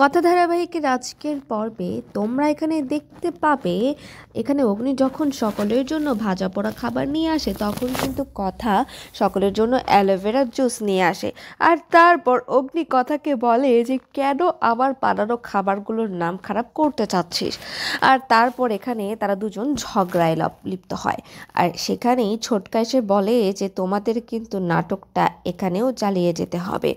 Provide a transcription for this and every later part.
কথা ধারাবাহিকের আজকের পর্বে তোমরা এখানে দেখতে পাবে এখানে অগ্নি যখন সকলের জন্য ভাজা পোড়া খাবার নিয়ে আসে তখন কিন্তু কথা সকলের জন্য অ্যালোভেরা জুস নিয়ে আসে। আর তারপর অগ্নি কথাকে বলে যে কেন আমার বানানো খাবারগুলোর নাম খারাপ করতে চাচ্ছিস। আর তারপর এখানে তারা দুজন ঝগড়ায় লিপ্ত হয়। আর সেখানেই ছোটকা এসে বলে যে তোমাদের কিন্তু নাটকটা এখানেও চালিয়ে যেতে হবে।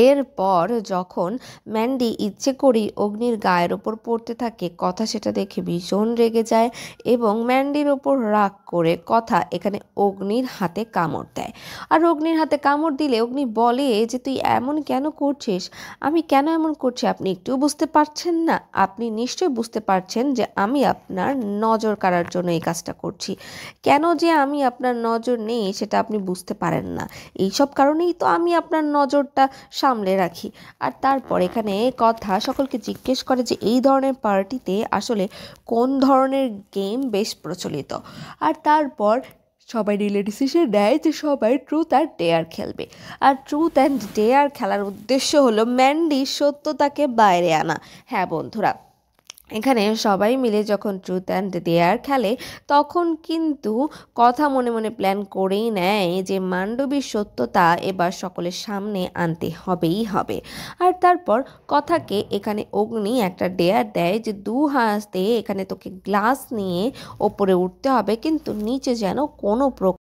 এরপর যখন ম্যান্ডি ইচ্ছে করেই অগ্নির গায়ের ওপর পড়তে থাকে কথা সেটা দেখে ভীষণ রেগে যায় এবং ম্যান্ডির ওপর রাগ করে কথা এখানে অগ্নির হাতে কামড় দেয়। আর অগ্নির হাতে কামড় দিলে অগ্নি বলে যে তুই এমন কেন করছিস, আমি কেন এমন করছি আপনি একটু বুঝতে পারছেন না? আপনি নিশ্চয়ই বুঝতে পারছেন যে আমি আপনার নজর কাড়ার জন্য এই কাজটা করছি। কেন যে আমি আপনার নজর নেই সেটা আপনি বুঝতে পারেন না, এইসব কারণেই তো আমি আপনার নজরটা সামলে রাখি। আর তারপর এখানে কথা সকলকে জিজ্ঞেস করে যে এই ধরনের পার্টিতে আসলে কোন ধরনের গেম বেশ প্রচলিত। আর তারপর সবাই নিলে ডিসিশন নেয় যে সবাই ট্রুথ অ্যান্ড ডেয়ার খেলবে। আর ট্রুথ অ্যান্ড ডেয়ার খেলার উদ্দেশ্য হলো ম্যান্ডির সত্যতাকে বাইরে আনা। হ্যাঁ বন্ধুরা, এখানে সবাই মিলে যখন ট্রুথ অ্যান্ড ডেয়ার খেলে তখন কিন্তু কথা মনে মনে প্ল্যান করেই নেয় যে মান্ডবীর সত্যতা এবার সকলের সামনে আনতে হবেই হবে। আর তারপর কথাকে এখানে অগ্নি একটা ডেয়ার দেয় যে 2 হাত দিয়ে এখানে তোকে গ্লাস নিয়ে ওপরে উঠতে হবে, কিন্তু নিচে যেন কোনো